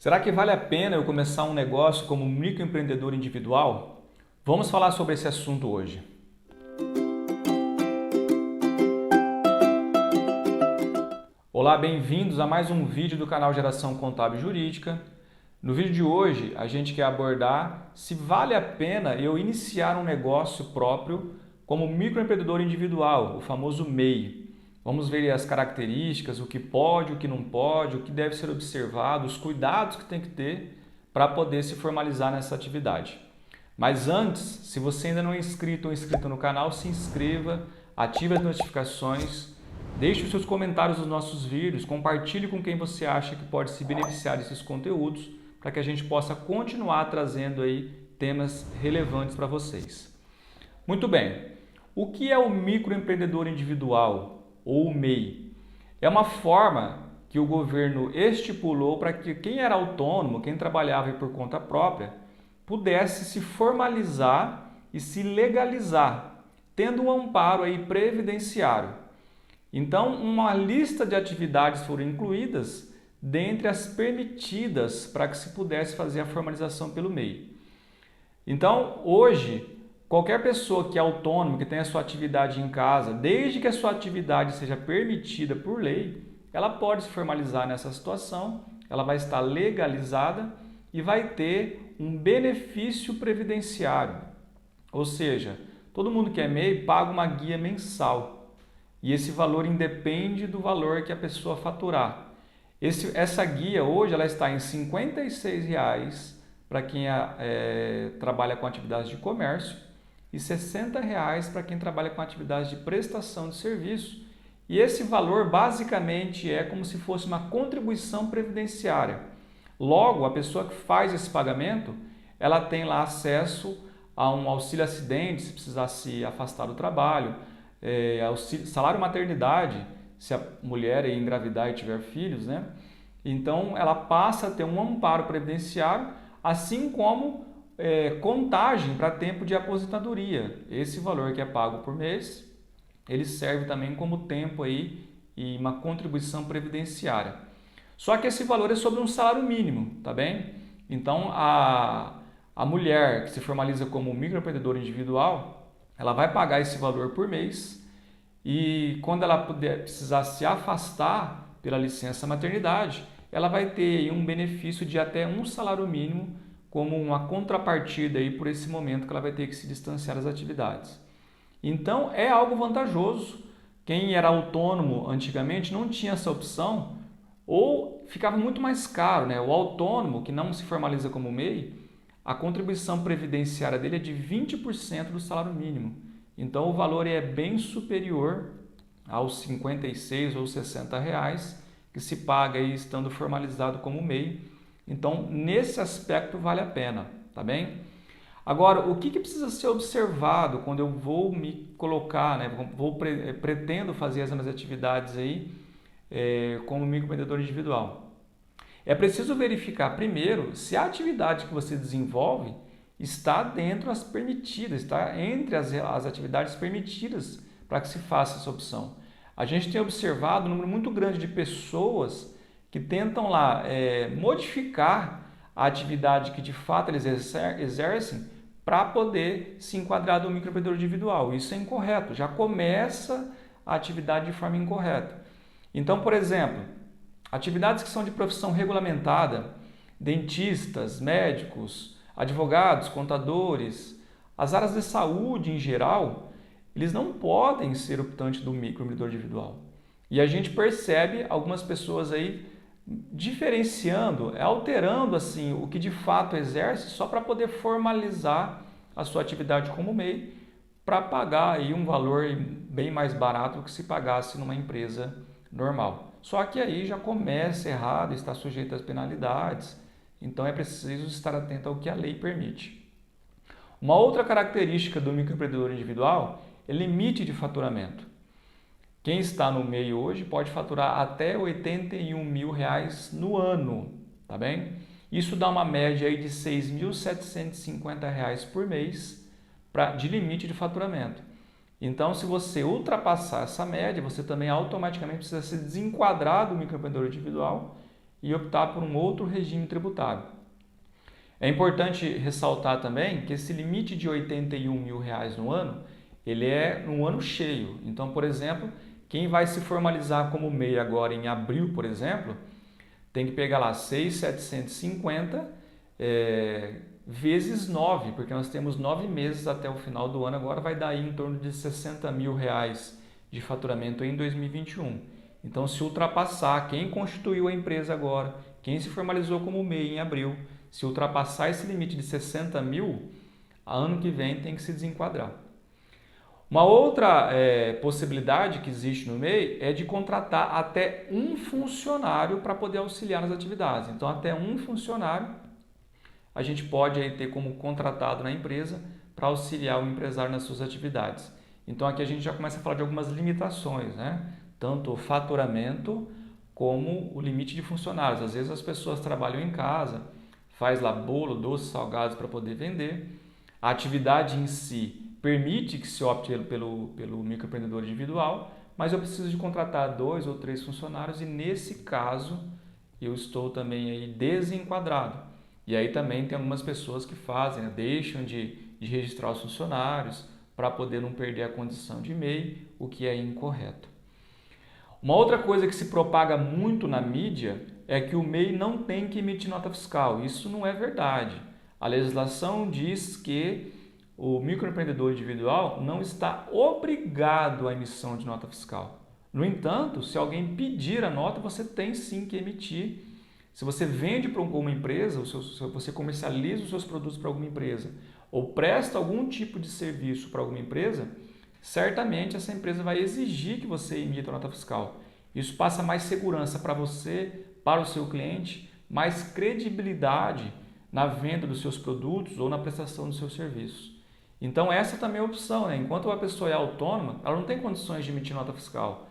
Será que vale a pena eu começar um negócio como microempreendedor individual? Vamos falar sobre esse assunto hoje. Olá, bem-vindos a mais um vídeo do canal Geração Contábil Jurídica. No vídeo de hoje, a gente quer abordar se vale a pena eu iniciar um negócio próprio como microempreendedor individual, o famoso MEI. Vamos ver as características, o que pode, o que não pode, o que deve ser observado, os cuidados que tem que ter para poder se formalizar nessa atividade. Mas antes, se você ainda não é inscrito ou inscrita no canal, se inscreva, ative as notificações, deixe os seus comentários nos nossos vídeos, compartilhe com quem você acha que pode se beneficiar desses conteúdos, para que a gente possa continuar trazendo aí temas relevantes para vocês. Muito bem, o que é o microempreendedor individual ou o MEI? É uma forma que o governo estipulou para que quem era autônomo, quem trabalhava por conta própria, pudesse se formalizar e se legalizar, tendo um amparo aí previdenciário. Então, uma lista de atividades foram incluídas dentre as permitidas para que se pudesse fazer a formalização pelo MEI. Então, hoje, qualquer pessoa que é autônoma, que tenha a sua atividade em casa, desde que a sua atividade seja permitida por lei, ela pode se formalizar nessa situação, ela vai estar legalizada e vai ter um benefício previdenciário. Ou seja, todo mundo que é MEI paga uma guia mensal e esse valor independe do valor que a pessoa faturar. Essa guia hoje ela está em R$ 56,00 para quem trabalha com atividades de comércio e R$ 60,00 para quem trabalha com atividades de prestação de serviço. E esse valor basicamente é como se fosse uma contribuição previdenciária. Logo, a pessoa que faz esse pagamento, ela tem lá acesso a um auxílio acidente, se precisar se afastar do trabalho, salário maternidade, se a mulher engravidar e tiver filhos, né? Então, ela passa a ter um amparo previdenciário, assim como contagem para tempo de aposentadoria. Esse valor que é pago por mês, ele serve também como tempo aí e uma contribuição previdenciária. Só que esse valor é sobre um salário mínimo, tá bem? Então, a mulher que se formaliza como microempreendedor individual, ela vai pagar esse valor por mês e quando ela precisar se afastar pela licença maternidade, ela vai ter um benefício de até um salário mínimo como uma contrapartida aí por esse momento que ela vai ter que se distanciar das atividades. Então, é algo vantajoso. Quem era autônomo antigamente não tinha essa opção ou ficava muito mais caro, né? O autônomo que não se formaliza como MEI, a contribuição previdenciária dele é de 20% do salário mínimo. Então, o valor é bem superior aos 56 ou 60 reais que se paga aí estando formalizado como MEI. Então, nesse aspecto vale a pena, tá bem? Agora, o que precisa ser observado quando eu vou me colocar, né? Pretendo fazer as minhas atividades aí como microempreendedor individual? É preciso verificar primeiro se a atividade que você desenvolve está dentro das permitidas, está entre as atividades permitidas para que se faça essa opção. A gente tem observado um número muito grande de pessoas que tentam lá modificar a atividade que de fato eles exercem para poder se enquadrar do microempreendedor individual. Isso é incorreto, já começa a atividade de forma incorreta. Então, por exemplo, atividades que são de profissão regulamentada, dentistas, médicos, advogados, contadores, as áreas de saúde em geral, eles não podem ser optantes do microempreendedor individual. E a gente percebe algumas pessoas aí diferenciando, alterando assim o que de fato exerce só para poder formalizar a sua atividade como MEI, para pagar aí um valor bem mais barato do que se pagasse numa empresa normal. Só que aí já começa errado, está sujeito às penalidades, então é preciso estar atento ao que a lei permite. Uma outra característica do microempreendedor individual é limite de faturamento. Quem está no MEI hoje pode faturar até R$ 81.000 no ano, tá bem? Isso dá uma média aí de R$ 6.750 por mês de limite de faturamento. Então, se você ultrapassar essa média, você também automaticamente precisa se desenquadrar do microempreendedor individual e optar por um outro regime tributário. É importante ressaltar também que esse limite de R$ 81 mil no ano, ele é no ano cheio. Então, por exemplo, quem vai se formalizar como MEI agora em abril, por exemplo, tem que pegar lá 6.750 vezes 9, porque nós temos 9 meses até o final do ano, agora vai dar aí em torno de R$ 60 mil de faturamento em 2021. Então, se ultrapassar, quem constituiu a empresa agora, quem se formalizou como MEI em abril, se ultrapassar esse limite de 60 mil, ano que vem tem que se desenquadrar. Uma outra possibilidade que existe no MEI é de contratar até um funcionário para poder auxiliar nas atividades. Então, até um funcionário a gente pode aí ter como contratado na empresa para auxiliar o empresário nas suas atividades. Então, aqui a gente já começa a falar de algumas limitações, né? Tanto o faturamento como o limite de funcionários. Às vezes as pessoas trabalham em casa, faz lá bolo, doces, salgados para poder vender. A atividade em si permite que se opte pelo microempreendedor individual, mas eu preciso de contratar 2 ou 3 funcionários e nesse caso eu estou também aí desenquadrado. E aí também tem algumas pessoas que fazem, né? Deixam de registrar os funcionários para poder não perder a condição de MEI, o que é incorreto. Uma outra coisa que se propaga muito na mídia é que o MEI não tem que emitir nota fiscal. Isso não é verdade. A legislação diz que o microempreendedor individual não está obrigado à emissão de nota fiscal. No entanto, se alguém pedir a nota, você tem sim que emitir. Se você vende para alguma empresa, se você comercializa os seus produtos para alguma empresa ou presta algum tipo de serviço para alguma empresa, certamente essa empresa vai exigir que você emita a nota fiscal. Isso passa mais segurança para você, para o seu cliente, mais credibilidade na venda dos seus produtos ou na prestação dos seus serviços. Então essa também é a opção, né? Enquanto uma pessoa é autônoma, ela não tem condições de emitir nota fiscal.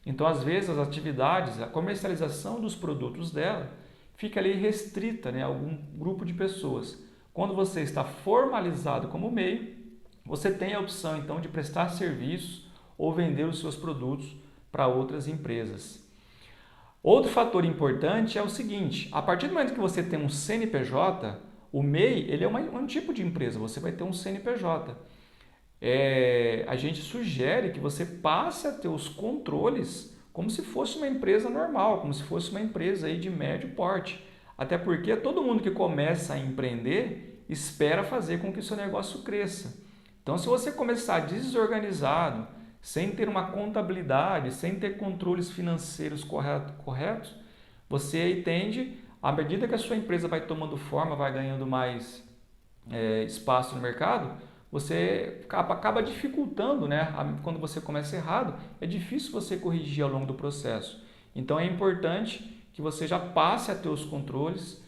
Então às vezes as atividades, a comercialização dos produtos dela fica ali restrita, né, a algum grupo de pessoas. Quando você está formalizado como MEI, você tem a opção então de prestar serviços ou vender os seus produtos para outras empresas. Outro fator importante é o seguinte: a partir do momento que você tem um CNPJ, o MEI ele é um tipo de empresa, você vai ter um CNPJ. A gente sugere que você passe a ter os controles como se fosse uma empresa normal, como se fosse uma empresa aí de médio porte. Até porque todo mundo que começa a empreender espera fazer com que o seu negócio cresça. Então, se você começar desorganizado, sem ter uma contabilidade, sem ter controles financeiros corretos, você aí tende, à medida que a sua empresa vai tomando forma, vai ganhando mais espaço no mercado, você acaba dificultando, né? Quando você começa errado, é difícil você corrigir ao longo do processo. Então é importante que você já passe a ter os controles,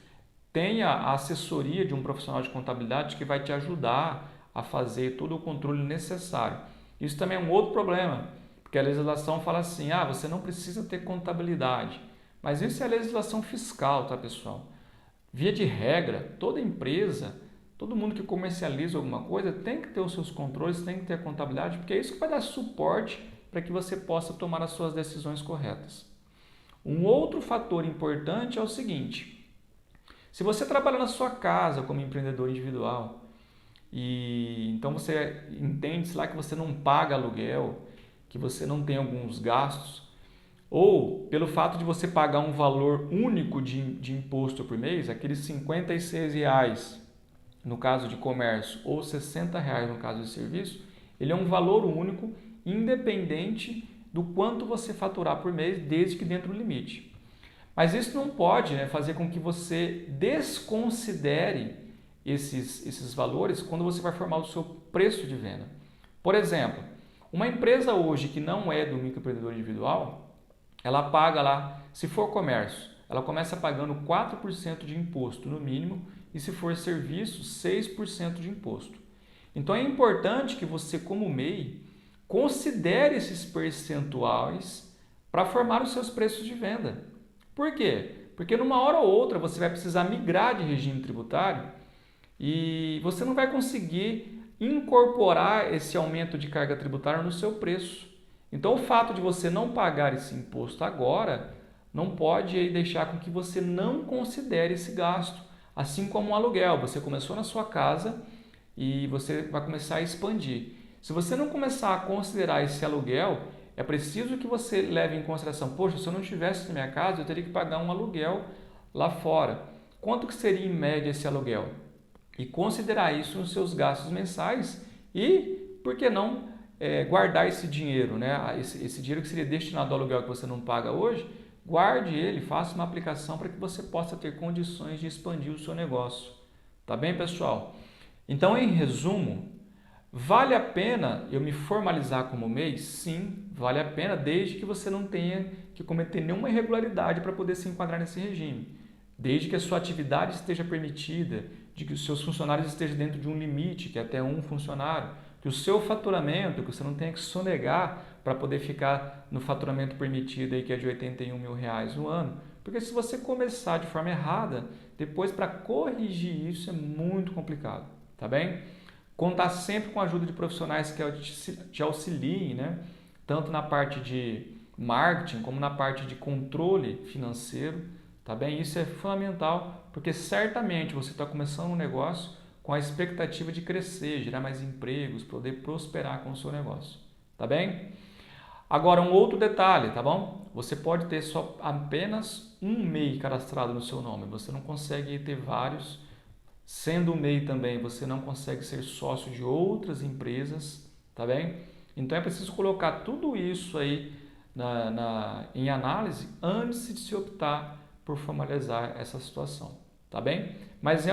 tenha a assessoria de um profissional de contabilidade que vai te ajudar a fazer todo o controle necessário. Isso também é um outro problema, porque a legislação fala assim, você não precisa ter contabilidade. Mas isso é a legislação fiscal, tá, pessoal? Via de regra, toda empresa, todo mundo que comercializa alguma coisa tem que ter os seus controles, tem que ter a contabilidade, porque é isso que vai dar suporte para que você possa tomar as suas decisões corretas. Um outro fator importante é o seguinte: se você trabalha na sua casa como empreendedor individual, e então você entende lá que você não paga aluguel, que você não tem alguns gastos, ou pelo fato de você pagar um valor único de imposto por mês, aqueles R$ 56 no caso de comércio ou R$ 60 no caso de serviço, ele é um valor único, independente do quanto você faturar por mês, desde que dentro do limite. Mas isso não pode, né, fazer com que você desconsidere esses valores quando você vai formar o seu preço de venda. Por exemplo, uma empresa hoje que não é do microempreendedor individual, ela paga lá, se for comércio, ela começa pagando 4% de imposto no mínimo e se for serviço, 6% de imposto. Então é importante que você, como MEI, considere esses percentuais para formar os seus preços de venda. Por quê? Porque numa hora ou outra você vai precisar migrar de regime tributário e você não vai conseguir incorporar esse aumento de carga tributária no seu preço. Então o fato de você não pagar esse imposto agora não pode aí deixar com que você não considere esse gasto, assim como um aluguel. Você começou na sua casa e você vai começar a expandir. Se você não começar a considerar esse aluguel, é preciso que você leve em consideração, poxa, se eu não tivesse na minha casa, eu teria que pagar um aluguel lá fora. Quanto que seria em média esse aluguel? E considerar isso nos seus gastos mensais e, por que não, guardar esse dinheiro, né? Esse dinheiro que seria destinado ao aluguel que você não paga hoje, guarde ele, faça uma aplicação para que você possa ter condições de expandir o seu negócio. Tá bem, pessoal? Então, em resumo, vale a pena eu me formalizar como MEI? Sim, vale a pena, desde que você não tenha que cometer nenhuma irregularidade para poder se enquadrar nesse regime. Desde que a sua atividade esteja permitida, de que os seus funcionários estejam dentro de um limite, que é até um funcionário, que o seu faturamento, que você não tenha que sonegar para poder ficar no faturamento permitido, aí, que é de R$81 mil no ano. Porque se você começar de forma errada, depois para corrigir isso é muito complicado, tá bem? Contar sempre com a ajuda de profissionais que te auxiliem, né? Tanto na parte de marketing como na parte de controle financeiro, tá bem? Isso é fundamental, porque certamente você está começando um negócio com a expectativa de crescer, gerar mais empregos, poder prosperar com o seu negócio, tá bem? Agora, um outro detalhe, tá bom? Você pode ter só apenas um MEI cadastrado no seu nome, você não consegue ter vários. Sendo MEI também, você não consegue ser sócio de outras empresas, tá bem? Então é preciso colocar tudo isso aí em análise antes de se optar por formalizar essa situação, tá bem? Mas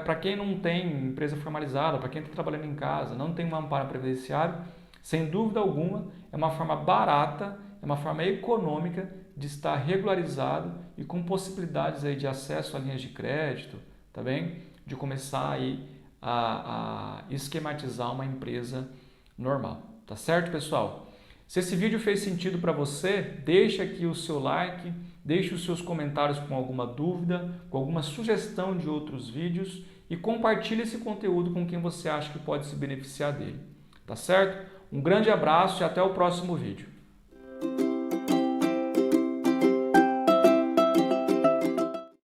para quem não tem empresa formalizada, para quem está trabalhando em casa, não tem um amparo previdenciário, sem dúvida alguma, é uma forma barata, é uma forma econômica de estar regularizado e com possibilidades aí de acesso a linhas de crédito, tá bem? De começar aí a esquematizar uma empresa normal, tá certo, pessoal? Se esse vídeo fez sentido para você, deixa aqui o seu like, deixe os seus comentários com alguma dúvida, com alguma sugestão de outros vídeos e compartilhe esse conteúdo com quem você acha que pode se beneficiar dele, tá certo? Um grande abraço e até o próximo vídeo.